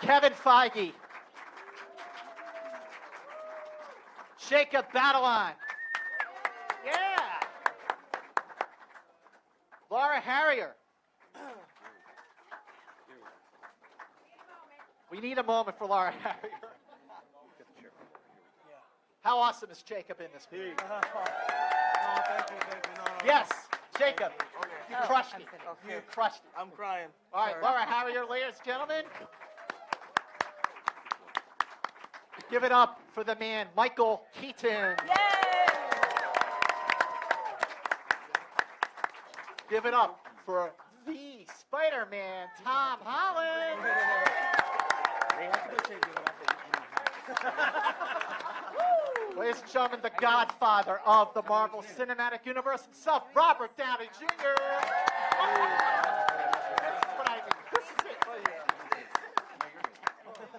Kevin Feige. Jacob Batalon. Yeah. Laura Harrier. We need a moment for Laura Harrier. How awesome is Jacob in this movie? Yes, Jacob. You crushed it. You crushed it. I'm crying. All right, Laura Harrier, ladies and gentlemen. Give it up for the man, Michael Keaton. Give it up for the Spider-Man, Tom Holland. Ladies and gentlemen, the godfather of the Marvel Cinematic Universe himself, Robert Downey Jr. This is it.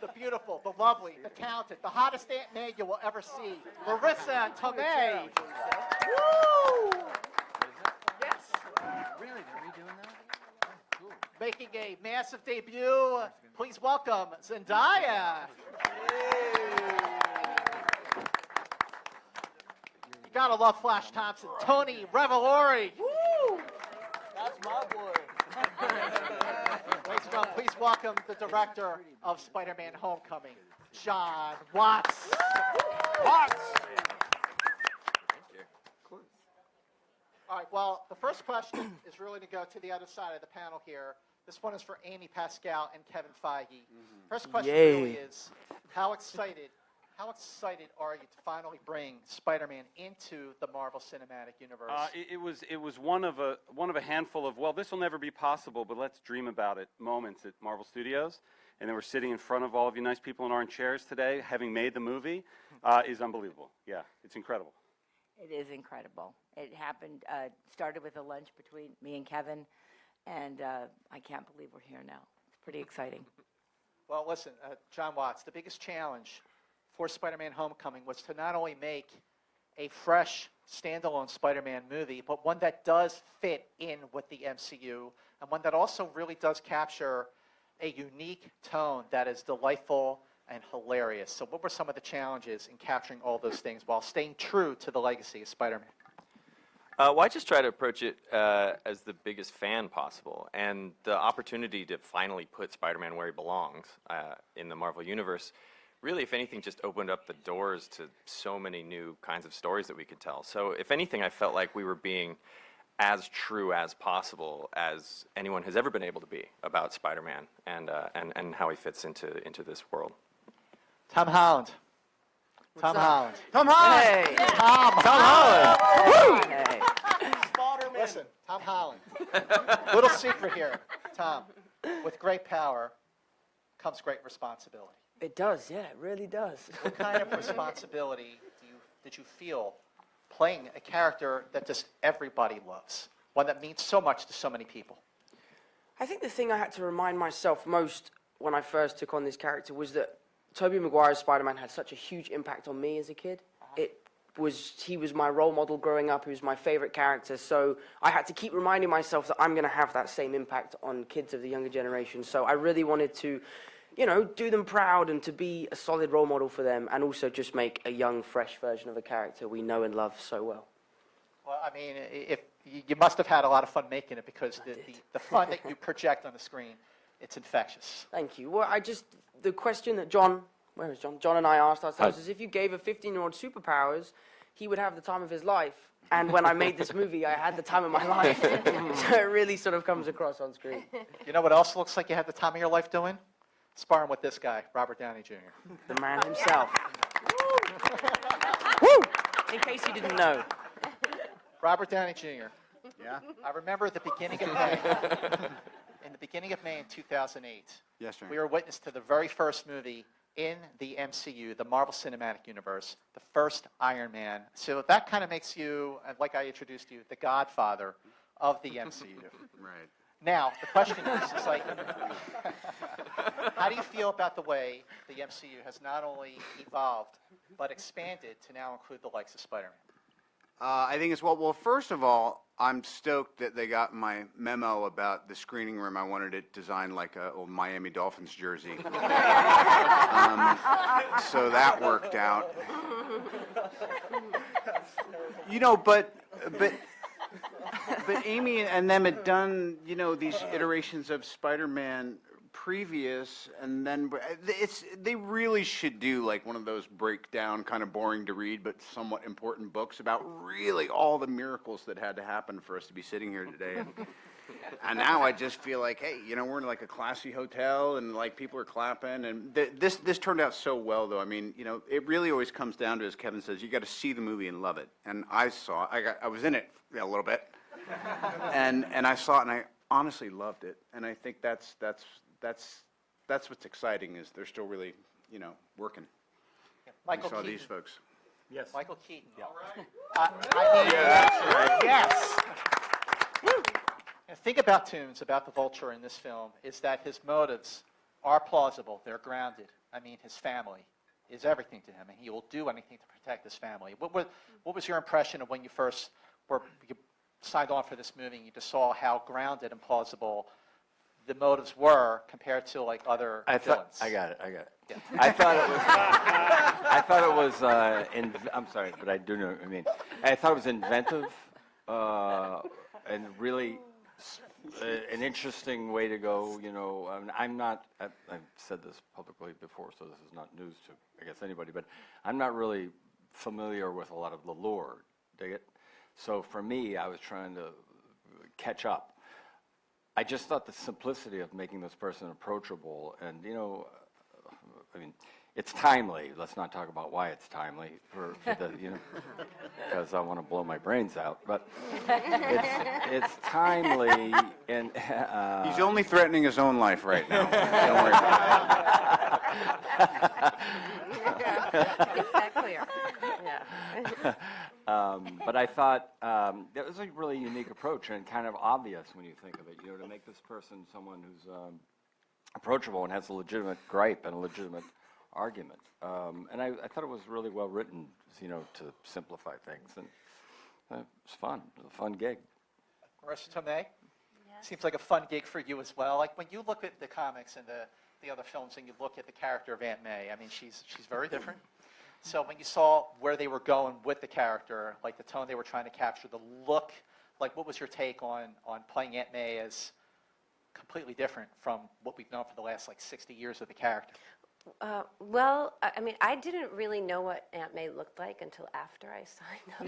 The beautiful, the lovely, the talented, the hottest Aunt May you will ever see, Marissa Tomei. Woo! Yes. Really? They're redoing that? Cool. Making a massive debut, please welcome Zendaya. You gotta love Flash Thompson. Tony Revolori. Woo! That's my boy. Ladies and gentlemen, please welcome the director of Spider-Man Homecoming, John Watts. Watts! All right, well, the first question is really to go to the other side of the panel here. This one is for Amy Pascal and Kevin Feige. First question really is, how excited are you to finally bring Spider-Man into the Marvel Cinematic Universe? It was one of a handful of, well, this will never be possible, but let's dream about it moments at Marvel Studios. And then we're sitting in front of all of you nice people in orange chairs today, having made the movie, is unbelievable. Yeah, it's incredible. It is incredible. It happened, started with a lunch between me and Kevin, and I can't believe we're here now. It's pretty exciting. Well, listen, John Watts, the biggest challenge for Spider-Man Homecoming was to not only make a fresh, standalone Spider-Man movie, but one that does fit in with the MCU, and one that also really does capture a unique tone that is delightful and hilarious. So what were some of the challenges in capturing all those things while staying true to the legacy of Spider-Man? Well, I just try to approach it as the biggest fan possible, and the opportunity to finally put Spider-Man where he belongs in the Marvel Universe, really, if anything, just opened up the doors to so many new kinds of stories that we could tell. So if anything, I felt like we were being as true as possible as anyone has ever been able to be about Spider-Man and how he fits into this world. Tom Holland. Tom Holland. Tom Holland. Hey. Tom Holland. Hey. Spider-Man. Listen, Tom Holland. Little secret here, Tom. With great power comes great responsibility. It does, yeah, it really does. What kind of responsibility did you feel playing a character that just everybody loves, one that means so much to so many people? I think the thing I had to remind myself most when I first took on this character was that Tobey Maguire's Spider-Man had such a huge impact on me as a kid. He was my role model growing up. He was my favorite character. So I had to keep reminding myself that I'm going to have that same impact on kids of the younger generation. So I really wanted to, do them proud and to be a solid role model for them, and also just make a young, fresh version of a character we know and love so well. Well, I mean, if you must have had a lot of fun making it, because the fun that you project on the screen, it's infectious. Thank you. Well, the question that John and I asked ourselves is, if you gave a 15-year-old superpowers, he would have the time of his life. And when I made this movie, I had the time of my life. So it really sort of comes across on screen. You know what else looks like you had the time of your life doing? Sparring with this guy, Robert Downey Jr. The man himself. Woo! In case you didn't know. Robert Downey Jr. Yeah? I remember at the beginning of May, in the beginning of May in 2008, Yes, sir. we were witness to the very first movie in the MCU, the Marvel Cinematic Universe, the first Iron Man. So that kind of makes you, like I introduced you, the godfather of the MCU. Right. Now, the question is like, how do you feel about the way the MCU has not only evolved, but expanded to now include the likes of Spider-Man? I think it's well, first of all, I'm stoked that they got my memo about the screening room. I wanted it designed like a old Miami Dolphins jersey. So that worked out. But Amy and them had done, these iterations of Spider-Man previous, and then they really should do like one of those breakdown, kind of boring to read, but somewhat important books about really all the miracles that had to happen for us to be sitting here today. And now I just feel like, hey, we're in like a classy hotel, and like people are clapping, and this turned out so well, though. I mean, it really always comes down to, as Kevin says, you got to see the movie and love it. And I was in it a little bit, and I saw it, and I honestly loved it. And I think that's what's exciting, is they're still really, working. Michael I saw Keaton. these folks. Yes. Michael Keaton. All right. Yes. And think about Toons, about the Vulture in this film, is that his motives are plausible. They're grounded. I mean, his family is everything to him, and he will do anything to protect his family. What was your impression of when you first you signed on for this movie and you just saw how grounded and plausible the motives were compared to like other villains? I got it. Yeah. I thought it was, I'm sorry, but I do know what I mean. I thought it was inventive and really an interesting way to go. I'm not, I've said this publicly before, so this is not news to, I guess, anybody, but I'm not really familiar with a lot of the lore, dig it? So for me, I was trying to catch up. I just thought the simplicity of making this person approachable, and I mean, it's timely. Let's not talk about why it's timely for the, because I want to blow my brains out. But it's timely, and he's only threatening his own life right now. Don't worry about Make that clear. Yeah. but I thought that was a really unique approach and kind of obvious when you think of it. To make this person someone who's approachable and has a legitimate gripe and a legitimate argument. And I thought it was really well written, to simplify things. And it was fun. It was a fun gig. Marissa Tomei? Seems like a fun gig for you as well. Like when you look at the comics and the other films and you look at the character of Aunt May, I mean, she's very different. So when you saw where they were going with the character, like the tone they were trying to capture, the look, like what was your take on playing Aunt May as completely different from what we've known for the last 60 years of the character? Well, I mean, I didn't really know what Aunt May looked like until after I signed up.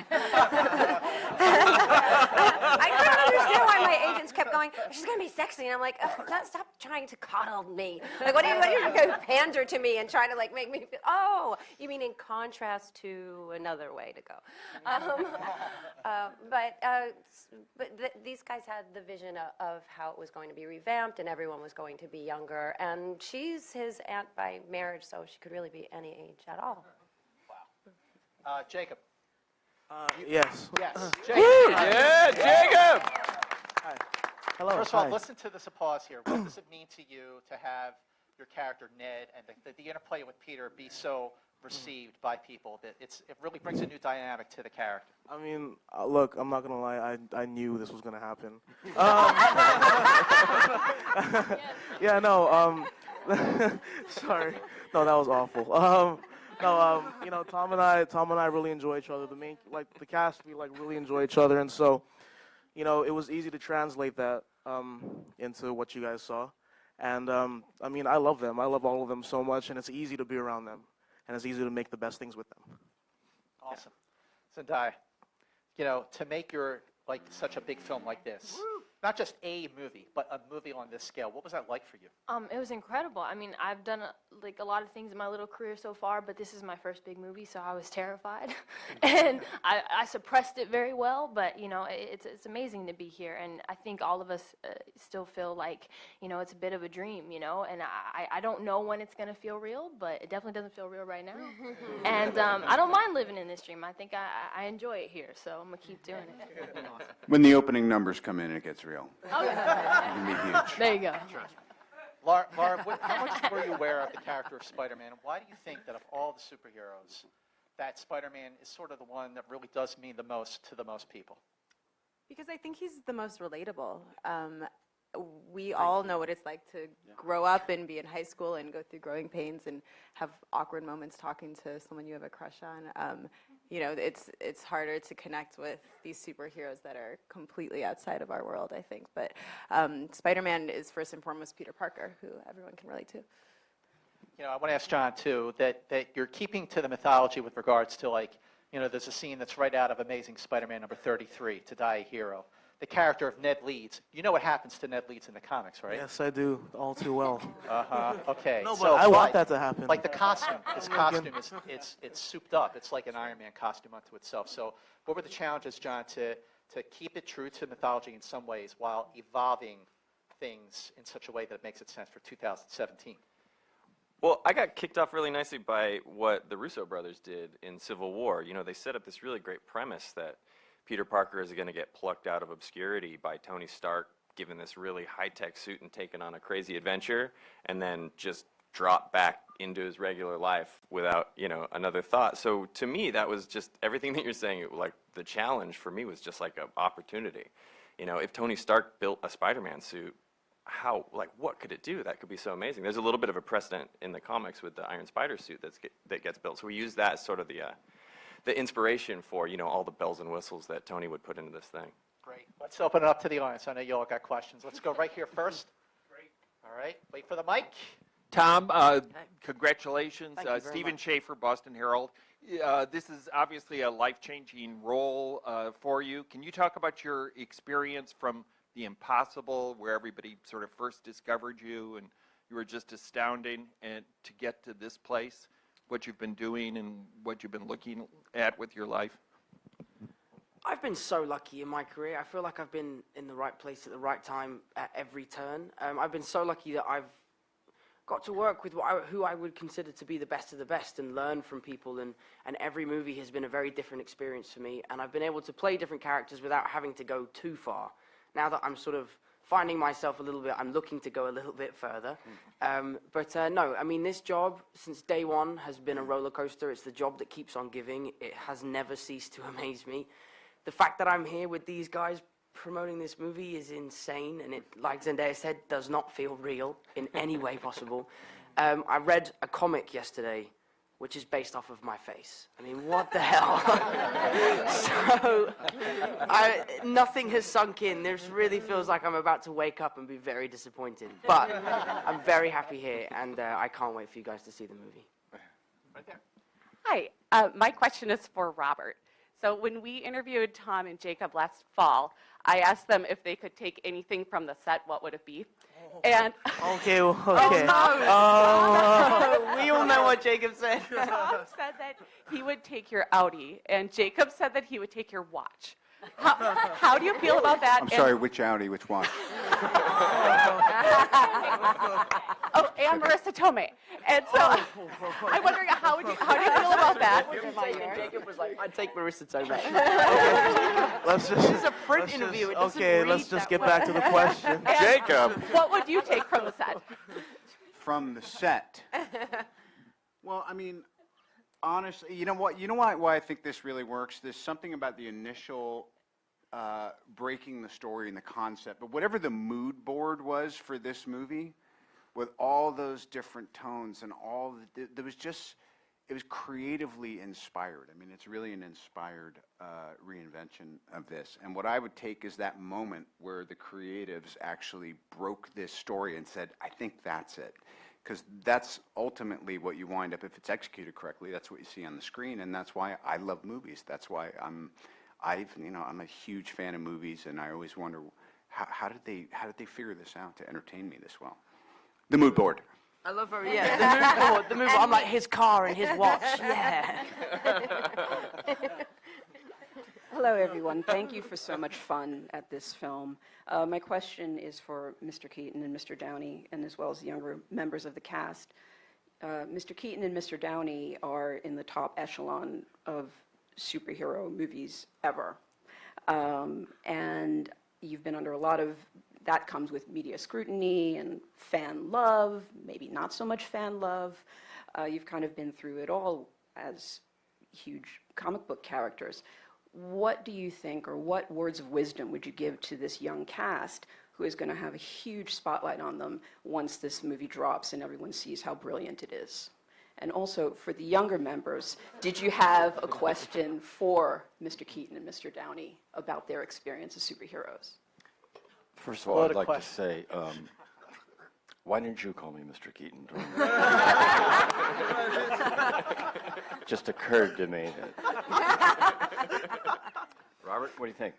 I couldn't understand why my agents kept going, she's going to be sexy. And I'm like, stop trying to coddle me. Like, what are you going to pander to me and try to make me feel, oh, you mean in contrast to another way to go. These guys had the vision of how it was going to be revamped and everyone was going to be younger. And she's his aunt by marriage, so she could really be any age at all. Wow. Jacob. Yes. Yes. Jacob. Yeah, Jacob! Hi. Hello. First of all, hi. listen to this applause here. What does it mean to you to have your character Ned and the interplay with Peter be so received by people that it really brings a new dynamic to the character? I mean, look, I'm not gonna lie. I knew this was gonna happen. Yeah. No. Sorry. No, that was awful. Tom and I really enjoy each other. The cast, we really enjoy each other, and so, it was easy to translate that into what you guys saw. And I mean, I love them. I love all of them so much, and it's easy to be around them, and it's easy to make the best things with them. Awesome. Zendaya, to make such a big film like this, not just a movie, but a movie on this scale, what was that like for you? It was incredible. I mean, I've done a lot of things in my little career so far, but this is my first big movie, so I was terrified, and I suppressed it very well. But it's amazing to be here, and I think all of us still feel like it's a bit of a dream, And I don't know when it's gonna feel real, but it definitely doesn't feel real right now. And I don't mind living in this dream. I think I enjoy it here, so I'm gonna keep doing it. When the opening numbers come in, it gets real. Oh, yeah. It can be huge. There you go. Laura, how much were you aware of the character of Spider-Man, and why do you think that of all the superheroes, that Spider-Man is sort of the one that really does mean the most to the most people? Because I think he's the most relatable. We all know what it's like to grow up and be in high school and go through growing pains and have awkward moments talking to someone you have a crush on. You know, it's harder to connect with these superheroes that are completely outside of our world, I think. But Spider-Man is first and foremost Peter Parker, who everyone can relate to. You know, I want to ask John, too, that you're keeping to the mythology with regards to, like, you know, there's a scene that's right out of Amazing Spider-Man number 33, To Die a Hero. The character of Ned Leeds. You know what happens to Ned Leeds in the comics, right? Yes, I do, all too well. Okay. No, but I want that to happen. Like the costume, his costume it's souped up. It's like an Iron Man costume unto itself. So, what were the challenges, John, to keep it true to mythology in some ways while evolving things in such a way that it makes it sense for 2017? Well, I got kicked off really nicely by what the Russo brothers did in Civil War. You know, they set up this really great premise that Peter Parker is going to get plucked out of obscurity by Tony Stark, given this really high-tech suit and taken on a crazy adventure, and then just drop back into his regular life without, you know, another thought. So to me, that was just everything that you're saying. Like, the challenge for me was just like an opportunity. You know, if Tony Stark built a Spider-Man suit, what could it do? That could be so amazing. There's a little bit of a precedent in the comics with the Iron Spider suit that gets built. So we use that as sort of the inspiration for, you know, all the bells and whistles that Tony would put into this thing. Great. Let's open it up to the audience. I know you all got questions. Let's go right here first. Great. All right. Wait for the mic. Tom, congratulations. Thank you very Stephen much. Schaefer, Boston Herald. This is obviously a life-changing role for you. Can you talk about your experience from The Impossible, where everybody sort of first discovered you and you were just astounding, and to get to this place, what you've been doing and what you've been looking at with your life? I've been so lucky in my career. I feel like I've been in the right place at the right time at every turn. I've been so lucky that I've got to work with who I would consider to be the best of the best and learn from people, and every movie has been a very different experience for me, and I've been able to play different characters without having to go too far. Now that I'm sort of finding myself a little bit, I'm looking to go a little bit further. No, I mean, this job, since day one, has been a roller coaster. It's the job that keeps on giving. It has never ceased to amaze me. The fact that I'm here with these guys promoting this movie is insane, and it, like Zendaya said, does not feel real in any way possible. I read a comic yesterday which is based off of my face. I mean, what the hell? So, nothing has sunk in. This really feels like I'm about to wake up and be very disappointed. But I'm very happy here, and I can't wait for you guys to see the movie. Right there. Hi, my question is for Robert. So when we interviewed Tom and Jacob last fall, I asked them if they could take anything from the set, what would it be? And Okay. We all know what Jacob said. Tom said that he would take your Audi, and Jacob said that he would take your watch. How do you feel about that? I'm sorry, which Audi, which watch? Oh, and Marissa Tomei. And so I'm wondering, how do you feel about that? Jacob was like, I'd take Marissa Tomei. Let's just. This is a print interview. It doesn't Okay, read let's just that get way. back to the question. And Jacob! What would you take from the set? From the set. Well, I mean, honestly, you know what? You know why I think this really works? There's something about the initial breaking the story and the concept. But whatever the mood board was for this movie, with all those different tones and all, there was just, it was creatively inspired. I mean, it's really an inspired reinvention of this. And what I would take is that moment where the creatives actually broke this story and said, I think that's it. Because that's ultimately what you wind up, if it's executed correctly, that's what you see on the screen, and that's why I love movies. That's why I'm a huge fan of movies, and I always wonder how did they figure this out to entertain me this well? The mood board. I love her. Yeah, the mood board. The mood board. I'm like his car and his watch. Yeah. Hello, everyone. Thank you for so much fun at this film. My question is for Mr. Keaton and Mr. Downey, and as well as the younger members of the cast. Mr. Keaton and Mr. Downey are in the top echelon of superhero movies ever. And you've been under a lot of, that comes with media scrutiny and fan love, maybe not so much fan love. You've kind of been through it all as huge comic book characters. What do you think, or what words of wisdom would you give to this young cast who is going to have a huge spotlight on them once this movie drops and everyone sees how brilliant it is? And also, for the younger members, did you have a question for Mr. Keaton and Mr. Downey about their experience as superheroes? First of all, I'd like to say, why didn't you call me Mr. Keaton? Just occurred to me that. Robert, what do you think?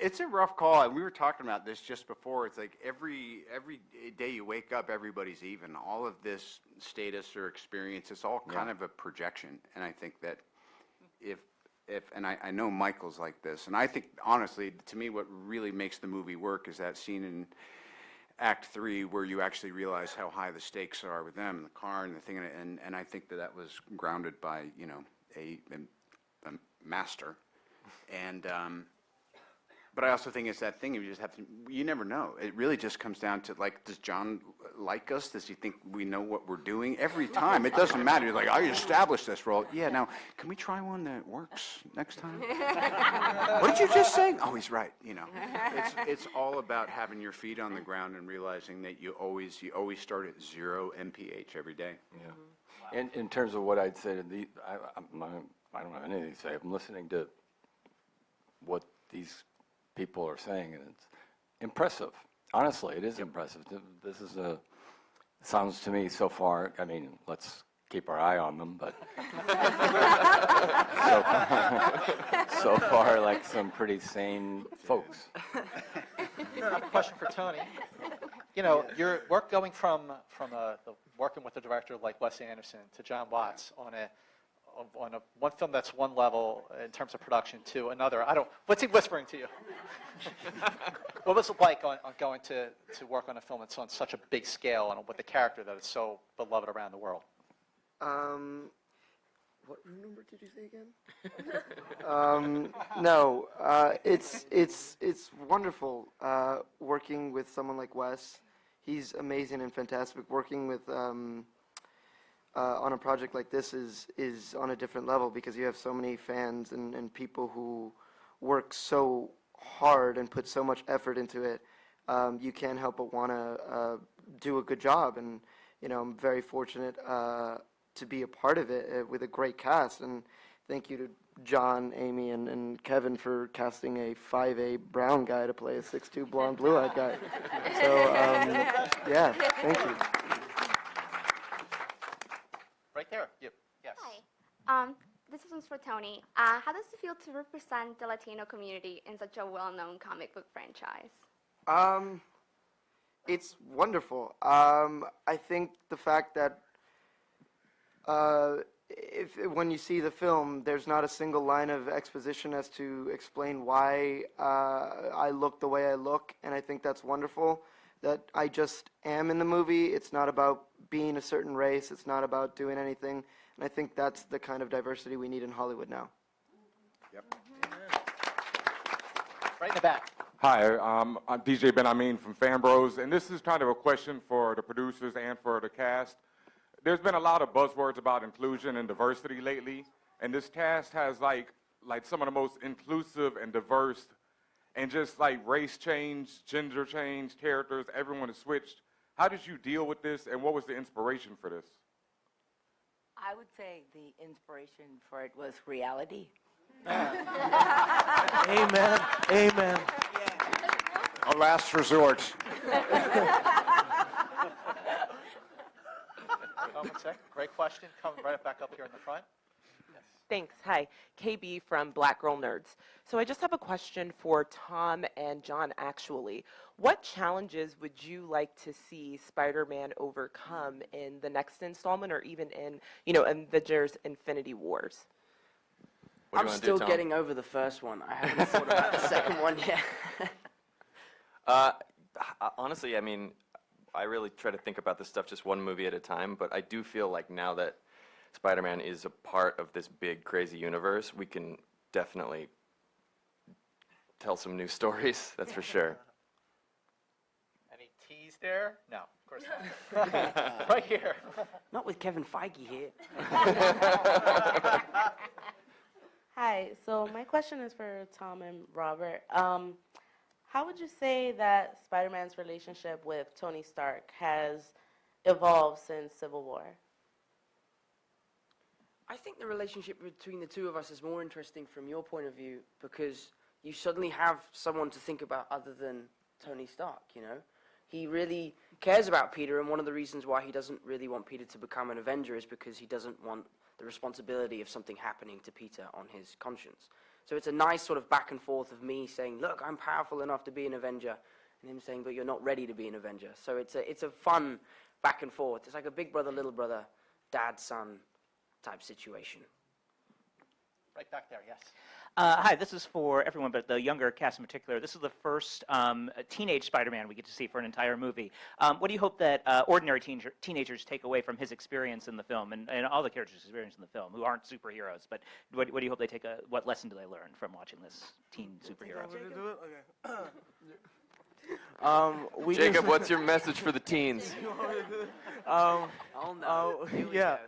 It's a rough call, and we were talking about this just before. It's like every day you wake up, everybody's even. All of this status or experience, it's all kind of a projection. And I think that if and I know Michael's like this, and I think honestly, to me, what really makes the movie work is that scene in Act 3 where you actually realize how high the stakes are with them, and the car, and the thing, and I think that was grounded by a master. And but I also think it's that thing you just have to, you never know. It really just comes down to, like, does John like us? Does he think we know what we're doing? Every time, it doesn't matter. You're like, I established this role. Yeah, now, can we try one that works next time? What did you just say? Oh, he's right, It's all about having your feet on the ground and realizing that you always start at 0 MPH every day. Yeah. In terms of what I'd say to I don't have anything to say. I'm listening to what these people are saying, and it's impressive. Honestly, it is impressive. This is sounds to me so far, I mean, let's keep our eye on them, but so far, like some pretty sane folks. I have a question for Tony. Your work going from working with a director like Wes Anderson to John Watts on one film that's one level in terms of production to another. What's he whispering to you? What was it like on going to work on a film that's on such a big scale and with a character that is so beloved around the world? What number did you say again? No, it's wonderful working with someone like Wes. He's amazing and fantastic. Working with on a project like this is on a different level because you have so many fans and people who work so hard and put so much effort into it. You can't help but want to do a good job, and I'm very fortunate to be a part of it with a great cast. And thank you to John, Amy, and Kevin for casting a 5'8" brown guy to play a 6'2" blonde, blue-eyed guy. So yeah, thank you. Right there. Yes. Hi. This one's for Tony. How does it feel to represent the Latino community in such a well-known comic book franchise? It's wonderful. I think the fact that when you see the film, there's not a single line of exposition as to explain why I look the way I look, and I think that's wonderful. That I just am in the movie. It's not about being a certain race. It's not about doing anything. And I think that's the kind of diversity we need in Hollywood now. Yep. Right in the back. Hi, I'm DJ Ben Amin from Fan Bros, and this is kind of a question for the producers and for the cast. There's been a lot of buzzwords about inclusion and diversity lately, and this cast has like some of the most inclusive and diverse and just like race change, gender change, characters, everyone has switched. How did you deal with this, and what was the inspiration for this? I would say the inspiration for it was reality. Amen. Amen. A last resort. One sec. Great question. Coming right back up here in the front. Thanks. Hi, KB from Black Girl Nerds. So I just have a question for Tom and John, actually. What challenges would you like to see Spider-Man overcome in the next installment or even in, Avengers Infinity Wars? I'm still getting over the first one. I haven't thought about the second one yet. Honestly, I mean, I really try to think about this stuff just one movie at a time, but I do feel like now that Spider-Man is a part of this big, crazy universe, we can definitely tell some new stories, that's for sure. Any tease there? No. course not. Right here. Not with Kevin Feige here. Hi, so my question is for Tom and Robert. How would you say that Spider-Man's relationship with Tony Stark has evolved since Civil War? I think the relationship between the two of us is more interesting from your point of view because you suddenly have someone to think about other than Tony Stark, you know? He really cares about Peter, and one of the reasons why he doesn't really want Peter to become an Avenger is because he doesn't want the responsibility of something happening to Peter on his conscience. So it's a nice sort of back and forth of me saying, look, I'm powerful enough to be an Avenger, and him saying, but you're not ready to be an Avenger. So it's a fun back and forth. It's like a big brother, little brother, dad, son type situation. Right back there, yes. Hi, this is for everyone, but the younger cast in particular. This is the first teenage Spider-Man we get to see for an entire movie. What do you hope that ordinary teenagers take away from his experience in the film, and all the characters' experience in the film, who aren't superheroes? But what do you hope they take? What lesson do they learn from watching this teen superhero? Jacob, what's your message for the teens? Yeah,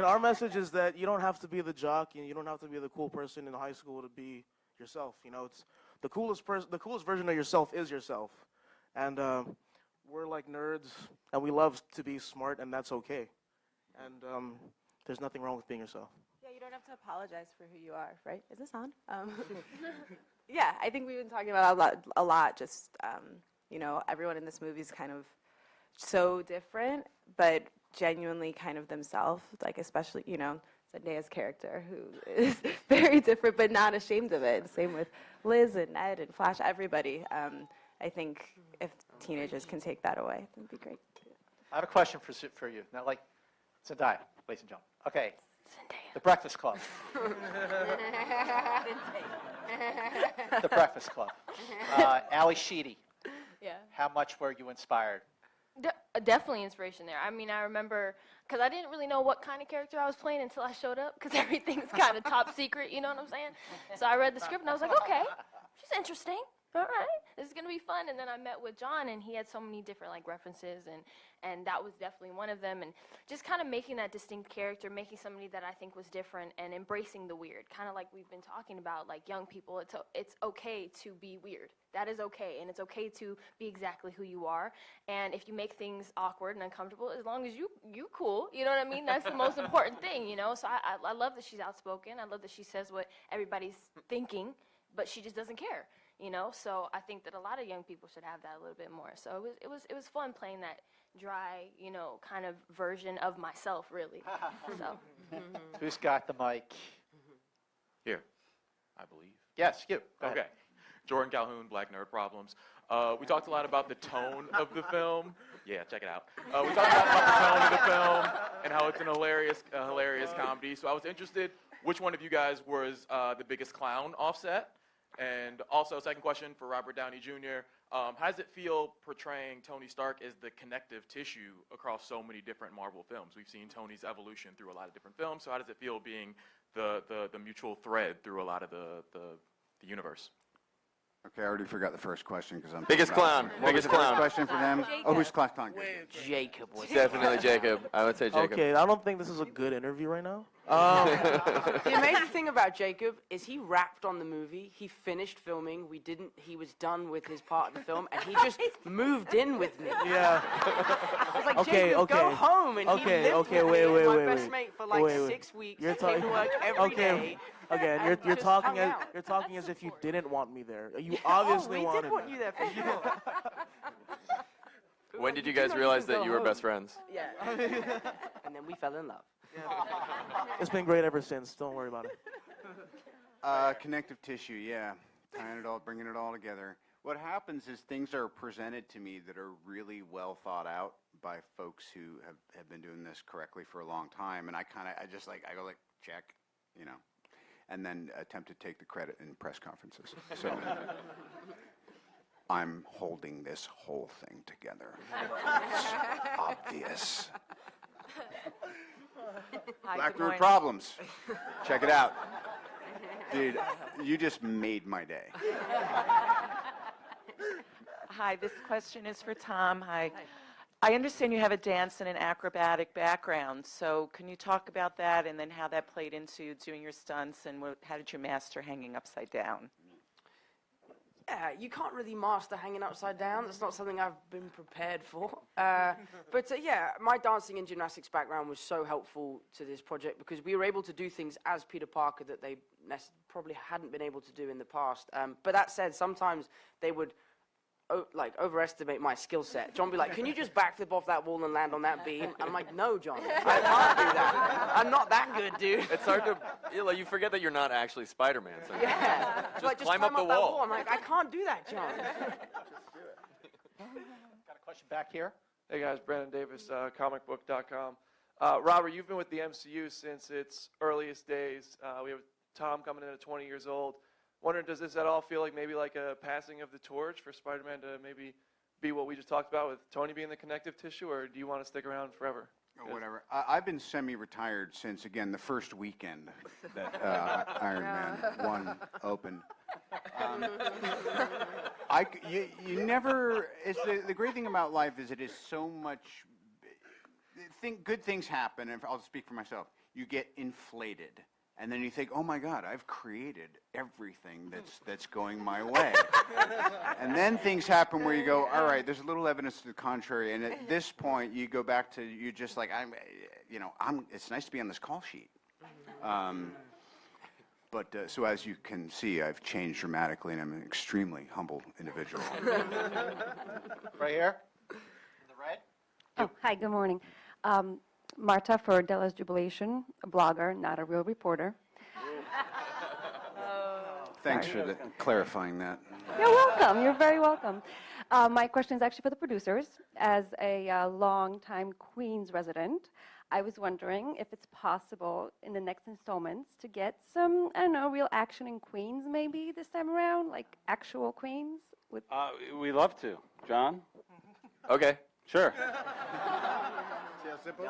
our message is that you don't have to be the jock and you don't have to be the cool person in high school to be yourself. You know, it's the coolest version of yourself is yourself, and we're like nerds and we love to be smart, and that's okay. And there's nothing wrong with being yourself. Yeah, you don't have to apologize for who you are, right? Is this on? Yeah, I think we've been talking about a lot. Just everyone in this movie is kind of so different, but genuinely kind of themselves. Like especially, Zendaya's character, who is very different, but not ashamed of it. Same with Liz and Ned and Flash. Everybody. I think if teenagers can take that away, that'd be great. I have a question for you. Now, like Zendaya, ladies and gentlemen. Okay. The Breakfast Club. The Breakfast Club. Ali Sheedy. Yeah. How much were you inspired? Definitely inspiration there. I mean, I remember, because I didn't really know what kind of character I was playing until I showed up, because everything's kind of top secret, you know what I'm saying? So I read the script, and I was like, okay, she's interesting. All right, this is going to be fun. And then I met with John, and he had so many different references, and that was definitely one of them. And just kind of making that distinct character, making somebody that I think was different, and embracing the weird, kind of like we've been talking about, like young people. It's okay to be weird. That is okay, and it's okay to be exactly who you are. And if you make things awkward and uncomfortable, as long as you cool, you know what I mean? That's the most important thing, you know? So I love that she's outspoken. I love that she says what everybody's thinking, but she just doesn't care. So I think that a lot of young people should have that a little bit more. So it was fun playing that dry, kind of version of myself, really. So. Who's got the mic? Here, I believe. Yes, you. Go ahead. Okay. Jordan Calhoun, Black Nerd Problems. We talked a lot about the tone of the film. Yeah, check it out. We talked a lot about the tone of the film and how it's an hilarious comedy. So I was interested, which one of you guys was the biggest clown offset? And also, second question for Robert Downey Jr. How does it feel portraying Tony Stark as the connective tissue across so many different Marvel films? We've seen Tony's evolution through a lot of different films. So how does it feel being the mutual thread through a lot of the universe? Okay, I already forgot the first question because I'm Biggest clown. What was Biggest the first clown. question for them? Oh, who's class clown? Jacob was Definitely Jacob. I would say Jacob. Okay, I don't think this is a good interview right now. The amazing thing about Jacob is he wrapped on the movie. He finished filming. He was done with his part of the film, and he just moved in with me. Yeah. I was like, Okay, Jacob, okay. go home, and he lived with me and my best mate for like wait. 6 weeks. You're He came to work every day. Okay, and and you're just talking hung as out. you're talking as if you didn't want me there. You obviously we wanted did want me. you there for sure. When did you guys realize that you were best friends? Yeah. And then we fell in love. It's been great ever since. Don't worry about it. Connective tissue, yeah. Bringing it all together. What happens is things are presented to me that are really well thought out by folks who have been doing this correctly for a long time, and I go like, check, and then attempt to take the credit in press conferences. So I'm holding this whole thing together. It's obvious. Hi, Black good Nerd morning. Problems. Check it out. Dude, you just made my day. Hi, this question is for Tom. Hi. I understand you have a dance and an acrobatic background, so can you talk about that and then how that played into doing your stunts and how did you master hanging upside down? Yeah, you can't really master hanging upside down. That's not something I've been prepared for. But yeah, my dancing and gymnastics background was so helpful to this project because we were able to do things as Peter Parker that they probably hadn't been able to do in the past. But that said, sometimes they would overestimate my skill set. John would be like, can you just backflip off that wall and land on that beam? I'm like, no, John, I can't do that. I'm not that good, dude. It's hard to, you forget that you're not actually Spider-Man. So Yeah. just climb up the that wall. I'm like, I can't do that, John. Got a question back here. Hey guys, Brandon Davis, comicbook.com. Robert, you've been with the MCU since its earliest days. We have Tom coming in at 20 years old. Wondering, does this at all feel like maybe like a passing of the torch for Spider-Man to maybe be what we just talked about with Tony being the connective tissue, or do you want to stick around forever? Or whatever. I've been semi-retired since, again, the first weekend that Iron Man 1 opened. You never, the great thing about life is it is so much, good things happen, and I'll speak for myself, you get inflated. And then you think, oh my God, I've created everything that's going my way. And then things happen where you go, all right, there's a little evidence to the contrary. And at this point, you go back to, you're just like, it's nice to be on this call sheet. So as you can see, I've changed dramatically, and I'm an extremely humble individual. Right here, in the red. Oh, hi, good morning. Marta for Della's Jubilation, a blogger, not a real reporter. Thanks for clarifying that. You're welcome. You're very welcome. My question is actually for the producers. As a long-time Queens resident, I was wondering if it's possible in the next installments to get some, I don't know, real action in Queens maybe this time around, like actual Queens? With We love to. John? Okay. Sure. See how simple?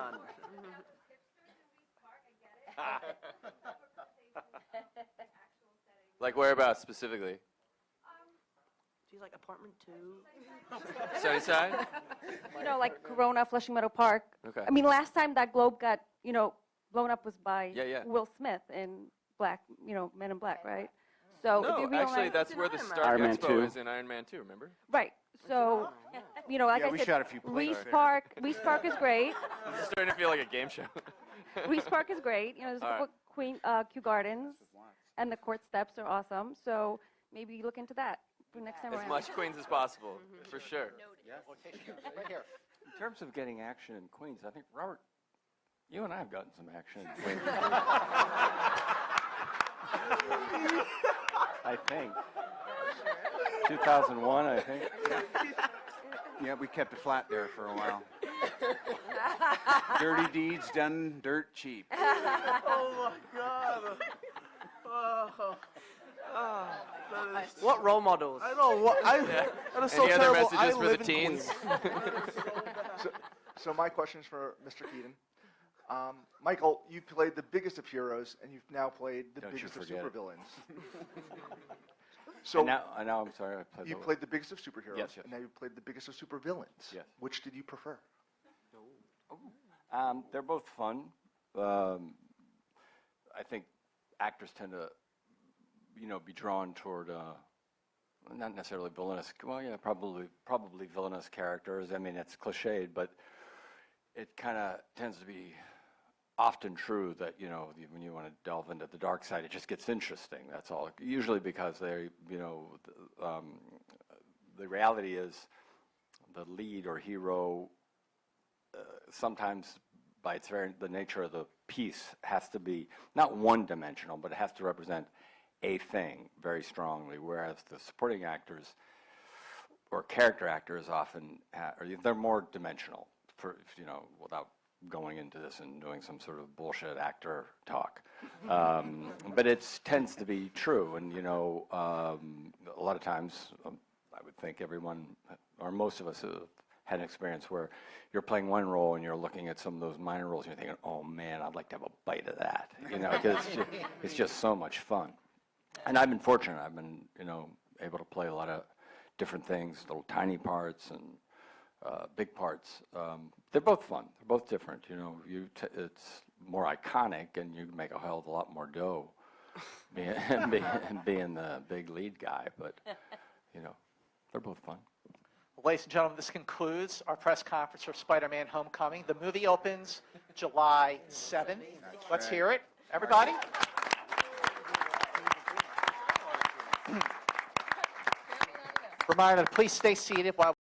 Like whereabouts specifically? She's like apartment 2. Sunnyside? You know, like Corona, Flushing Meadow Park. Okay. I mean, last time that globe got, blown up was by Yeah. Will Smith in Black, Men in Black, right? So if No, you realize, actually, that's where the Stark Iron Man Expo 2. is in Iron Man 2, remember? right. So, like Yeah, I we said, shot a few plays there. Reese Park is great. This is starting to feel like a game show. Reese Park is great. There's All right. Kew Gardens, and the court steps are awesome. So maybe look into that for next time As around. much Queens as possible, for sure. Right here. In terms of getting action in Queens, I think, Robert, you and I have gotten some action in Queens. I think. 2001, I think. Yeah, we kept it flat there for a while. Dirty deeds done dirt cheap. Oh my God. What role models? I know. That is so Any other terrible. messages I for the live in teens? So, so my question is for Mr. Keaton. Michael, you played the biggest of heroes, and you've now played the Don't you biggest of forget it. supervillains. So now I'm sorry. you played the biggest of superheroes, Yes, yes. and now you played the biggest of supervillains. Yes. Which did you prefer? They're both fun. I think actors tend to, be drawn toward not necessarily villainous. Well, yeah, probably villainous characters. I mean, it's cliched, but it kind of tends to be often true that when you want to delve into the dark side, it just gets interesting. That's all. Usually because they, the reality is the lead or hero. Sometimes, by the nature of the piece, has to be not one-dimensional, but it has to represent a thing very strongly. Whereas the supporting actors or character actors often they're more dimensional. Without going into this and doing some sort of bullshit actor talk, but it tends to be true. And a lot of times, I would think everyone or most of us have had an experience where you're playing one role and you're looking at some of those minor roles and you're thinking, oh man, I'd like to have a bite of that, because it's just so much fun. And I've been fortunate. I've been, able to play a lot of different things, little tiny parts, and big parts. They're both fun. They're both different. You know, it's more iconic, and you can make a hell of a lot more dough being the big lead guy. But you know, they're both fun. Ladies and gentlemen, this concludes our press conference for Spider-Man Homecoming. The movie opens July 7th. Let's hear it, everybody. Reminder, please stay seated while